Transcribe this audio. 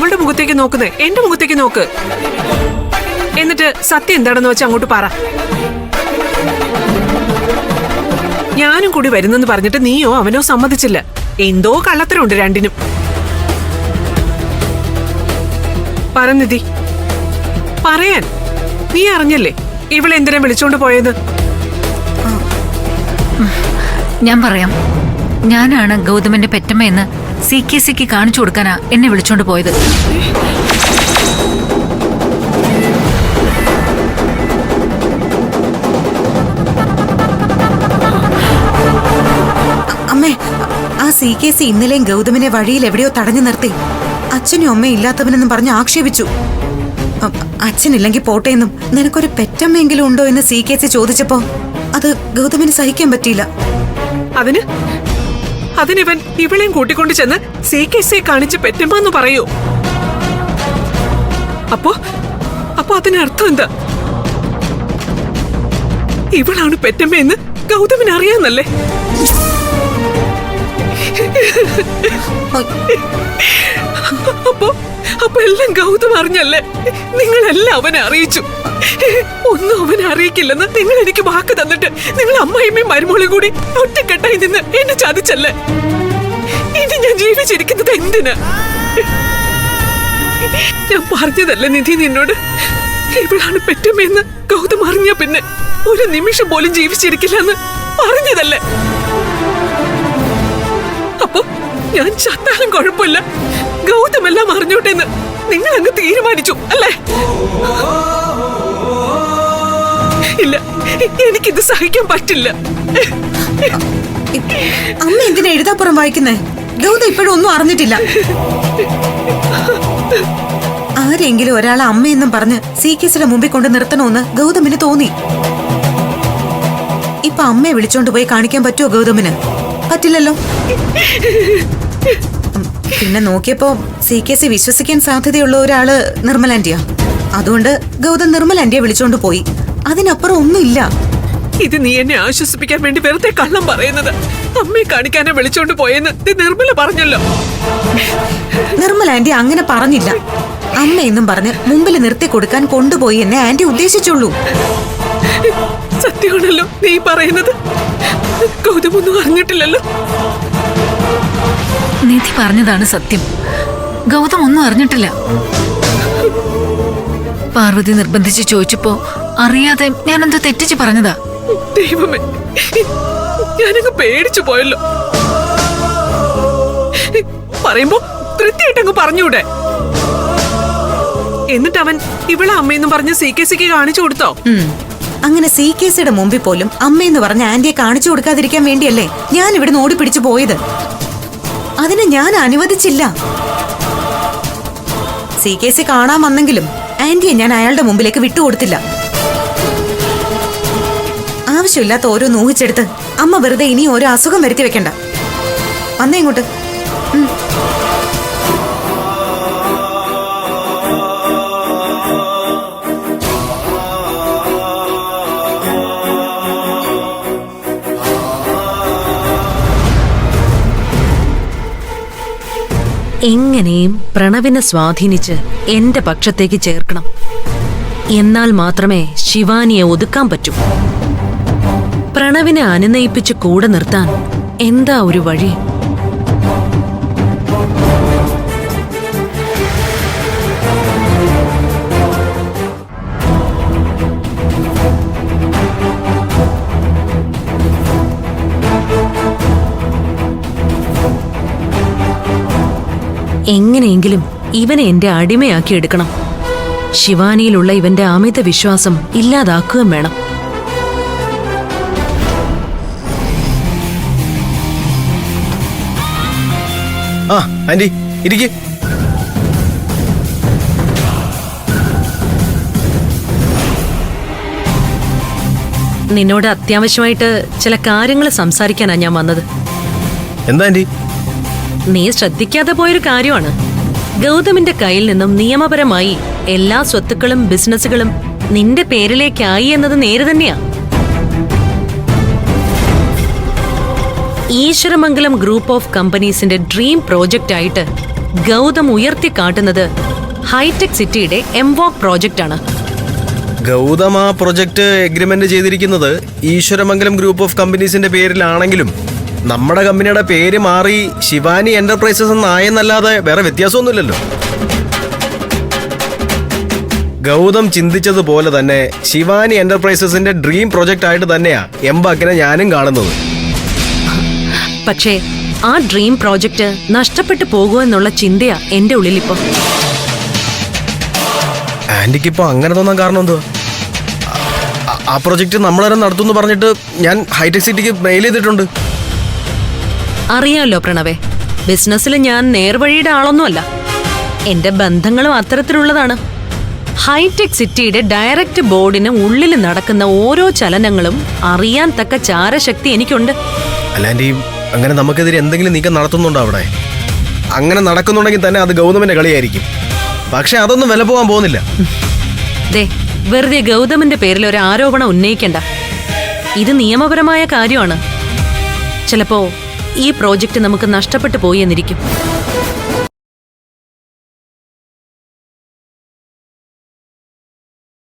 അവളുടെ മുഖത്തേക്ക് നോക്കുന്നേ, എന്റെ മുഖത്തേക്ക് നോക്ക്. എന്നിട്ട് സത്യം എന്താണെന്ന് വെച്ച് അങ്ങോട്ട് പറ. ഞാനും കൂടി വരുന്നെന്ന് പറഞ്ഞിട്ട് നീയോ അവനോ സമ്മതിച്ചില്ല. എന്തോ കള്ളത്തരമുണ്ട് രണ്ടിനും. പറന്നിധി, പറയാൻ. നീ അറിഞ്ഞല്ലേ ഇവളെന്തിനാ വിളിച്ചോണ്ട് പോയത്? ഞാൻ പറയാം. ഞാനാണ് ഗൗതമന്റെ പെറ്റമ്മയെന്ന് CKCക്ക് കാണിച്ചു കൊടുക്കാനാ എന്നെ വിളിച്ചോണ്ട് പോയത്. അമ്മേ, ആ CKC ഇന്നലെയും ഗൗതമിനെ വഴിയിൽ എവിടെയോ തടഞ്ഞു നിർത്തി അച്ഛനും അമ്മയും ഇല്ലാത്തവനെന്നും പറഞ്ഞ് ആക്ഷേപിച്ചു. അച്ഛനില്ലെങ്കിൽ പോട്ടെയെന്നും നിനക്കൊരു പെറ്റമ്മയെങ്കിലും ഉണ്ടോ എന്ന് CKC ചോദിച്ചപ്പോ അത് ഗൗതമിന് സഹിക്കാൻ പറ്റിയില്ല. അതിനിവൻ ഇവളെയും കൂട്ടിക്കൊണ്ട് ചെന്ന് CKCയെ കാണിച്ച് പെറ്റമ്മന്ന് പറയൂ? അപ്പോ അതിനർത്ഥം എന്താ? ഇവളാണ് പെറ്റമ്മയെന്ന് ഗൗതമിന് അറിയാന്നല്ലേ? അപ്പൊ എല്ലാം ഗൗതം അറിഞ്ഞല്ലേ? നിങ്ങളെല്ലാം അവനെ അറിയിച്ചു. ഒന്നും അവനെ അറിയിക്കില്ലെന്ന് നിങ്ങൾ എനിക്ക് വാക്ക് തന്നിട്ട് നിങ്ങൾ അമ്മായിമ്മയും മരുമോളും കൂടി ഒറ്റക്കെട്ടായി നിന്ന് എന്നെ ചതിച്ചല്ലേ? ഇനി ഞാൻ ജീവിച്ചിരിക്കുന്നത് എന്തിനാ? ഞാൻ പറഞ്ഞതല്ലേ നിധി നിന്നോട്, ഇവളാണ് പെറ്റമ്മയെന്ന് ഗൗതം അറിഞ്ഞ പിന്നെ ഒരു നിമിഷം പോലും ജീവിച്ചിരിക്കില്ലെന്ന് പറഞ്ഞതല്ലേ? അപ്പൊ ഞാൻ ചത്താലും കുഴപ്പമില്ല, ഗൗതമെല്ലാം അറിഞ്ഞോട്ടെന്ന് നിങ്ങൾ അങ്ങ് തീരുമാനിച്ചു അല്ലേ? ഇല്ല, എനിക്കിത് സഹിക്കാൻ പറ്റില്ല. അമ്മ എന്തിനാ എഴുതാപ്പുറം വായിക്കുന്നേ? ഗൗതം ഇപ്പോഴും ഒന്നും അറിഞ്ഞിട്ടില്ല. ആരെങ്കിലും ഒരാളെ അമ്മയെന്നും പറഞ്ഞ് CKCയുടെ മുമ്പിൽ കൊണ്ട് നിർത്തണമെന്ന് ഗൗതമിന് തോന്നി. ഇപ്പൊ അമ്മയെ വിളിച്ചോണ്ട് പോയി കാണിക്കാൻ പറ്റുമോ ഗൗതമിന്? പറ്റില്ലല്ലോ. പിന്നെ നോക്കിയപ്പോ CKC വിശ്വസിക്കാൻ സാധ്യതയുള്ള ഒരാള് നിർമ്മലാന്റിയാ. അതുകൊണ്ട് ഗൗതം നിർമ്മലാന്റിയെ വിളിച്ചോണ്ട് പോയി. അതിനപ്പുറം ഒന്നുമില്ല. ഇത് നീ എന്നെ ആശ്വസിപ്പിക്കാൻ വേണ്ടി വെറുതെ കള്ളം പറയുന്നത്. അമ്മയെ കാണിക്കാനെ വിളിച്ചോണ്ട് പോയെന്ന് നിർമ്മല പറഞ്ഞല്ലോ. നിർമ്മലാന്റി അങ്ങനെ പറഞ്ഞില്ല. അമ്മയെന്നും പറഞ്ഞ് മുമ്പിൽ നിർത്തി കൊടുക്കാൻ കൊണ്ടുപോയി എന്നെ ആന്റി ഉദ്ദേശിച്ചുള്ളൂ. സത്യമാണല്ലോ നീ പറയുന്നത്? ഗൗതമൊന്നും അറിഞ്ഞിട്ടില്ലല്ലോ. നിധി പറഞ്ഞതാണ് സത്യം. ഗൗതം ഒന്നും അറിഞ്ഞിട്ടില്ല. പാർവതി നിർബന്ധിച്ച് ചോദിച്ചപ്പോ അറിയാതെ ഞാനെന്ത് തെറ്റിച്ച് പറഞ്ഞതാ. ദൈവമേ, ഞാനങ്ങ് പേടിച്ചു പോയല്ലോ. പറയുമ്പോ കൃത്യമായിട്ടങ്ങ് പറഞ്ഞൂടെ? എന്നിട്ട് അവൻ ഇവളെ അമ്മയെന്നും പറഞ്ഞ് CKCക്ക് കാണിച്ചു കൊടുത്തോ? അങ്ങനെ CKCയുടെ മുമ്പിൽ പോലും അമ്മയെന്ന് പറഞ്ഞ ആന്റിയെ കാണിച്ചു കൊടുക്കാതിരിക്കാൻ വേണ്ടിയല്ലേ ഞാൻ ഇവിടുന്ന് ഓടിപ്പിടിച്ചു പോയത്. അതിന് ഞാൻ അനുവദിച്ചില്ല. CKC കാണാൻ വന്നെങ്കിലും ആന്റിയെ ഞാൻ അയാളുടെ മുമ്പിലേക്ക് വിട്ടുകൊടുത്തില്ല. ആവശ്യമില്ലാത്ത ഓരോ ഊഹിച്ചെടുത്ത് അമ്മ വെറുതെ ഇനി ഓരോ അസുഖം വരുത്തി വെക്കണ്ട. വന്നേ ഇങ്ങോട്ട്. എങ്ങനെയും പ്രണവിനെ സ്വാധീനിച്ച് എന്റെ പക്ഷത്തേക്ക് ചേർക്കണം. എന്നാൽ മാത്രമേ ശിവാനിയെ ഒതുക്കാൻ പറ്റൂ. പ്രണവിനെ അനുനയിപ്പിച്ച് കൂടെ നിർത്താൻ എന്താ ഒരു വഴി? എങ്ങനെയെങ്കിലും ഇവനെ എന്റെ അടിമയാക്കി എടുക്കണം. ശിവാനിയിലുള്ള ഇവന്റെ അമിത വിശ്വാസം ഇല്ലാതാക്കുകയും വേണം. ആന്റി ഇരിക്ക്. നിന്നോട് അത്യാവശ്യമായിട്ട് ചില കാര്യങ്ങൾ സംസാരിക്കാനാ ഞാൻ വന്നത്. എന്താ ആന്റി? നീ ശ്രദ്ധിക്കാതെ പോയൊരു കാര്യമാണ്. ഗൗതമിന്റെ കയ്യിൽ നിന്നും നിയമപരമായി എല്ലാ സ്വത്തുക്കളും ബിസിനസ്സുകളും നിന്റെ പേരിലേക്കായി എന്നത് നേരെ തന്നെയാ. ഈശ്വരമംഗലം ഗ്രൂപ്പ് ഓഫ് കമ്പനീസിന്റെ ഡ്രീം പ്രോജക്റ്റ് ആയിട്ട് ഗൗതം ഉയർത്തിക്കാട്ടുന്നത് ഹൈടെക് സിറ്റിയുടെ എംവോക് പ്രോജക്റ്റ് ആണ്. ഗൗതം ആ പ്രൊജക്ട് എഗ്രിമെന്റ് ചെയ്തിരിക്കുന്നത് ഈശ്വരമംഗലം ഗ്രൂപ്പ് ഓഫ് കമ്പനീസിന്റെ പേരിലാണെങ്കിലും നമ്മുടെ കമ്പനിയുടെ പേര് മാറി ശിവാനി എന്റർപ്രൈസസ് എന്നായെന്നല്ലാതെ വേറെ വ്യത്യാസമൊന്നുമില്ലല്ലോ. ഗൗതം ചിന്തിച്ചതുപോലെ തന്നെ ശിവാനി എന്റർപ്രൈസസിന്റെ ഡ്രീം പ്രൊജക്റ്റ് ആയിട്ട് തന്നെയാ എംബാക്കിനെ ഞാനും കാണുന്നത്. പക്ഷേ ആ ഡ്രീം പ്രോജക്റ്റ് നഷ്ടപ്പെട്ടു പോകുമെന്നുള്ള ചിന്തയാ എന്റെ ഉള്ളിലിപ്പോ. ആന്റിക്കിപ്പോ അങ്ങനെ തോന്നാൻ കാരണം എന്തോ? ആ പ്രൊജക്ട് നമ്മളെ നടത്തുമെന്ന് പറഞ്ഞിട്ട് ഞാൻ ഹൈടെക് സിറ്റിക്ക് മെയിൽ ചെയ്തിട്ടുണ്ട്. അറിയാലോ പ്രണവേ, ബിസിനസ്സിൽ ഞാൻ നേർവഴിയുടെ ആളൊന്നുമല്ല. എന്റെ ബന്ധങ്ങളും അത്തരത്തിലുള്ളതാണ്. ഹൈടെക് സിറ്റിയുടെ ഡയറക്റ്റ് ബോർഡിന് ഉള്ളിൽ നടക്കുന്ന ഓരോ ചലനങ്ങളും അറിയാൻ തക്ക ചാരശക്തി എനിക്കുണ്ട്. അല്ലാണ്ട് അങ്ങനെ നമുക്കെതിരെ എന്തെങ്കിലും നീക്കം നടത്തുന്നുണ്ടോ അവിടെ? അങ്ങനെ നടക്കുന്നുണ്ടെങ്കിൽ തന്നെ അത് ഗൗതമിന്റെ കളിയായിരിക്കും. പക്ഷെ അതൊന്നും വില പോകാൻ പോകുന്നില്ല. ദേ, വെറുതെ ഗൗതമിന്റെ പേരിൽ ഒരു ആരോപണം ഉന്നയിക്കണ്ട. ഇത് നിയമപരമായ കാര്യമാണ്. ചിലപ്പോ ഈ പ്രോജക്റ്റ് നമുക്ക് നഷ്ടപ്പെട്ടു പോയി എന്നിരിക്കും.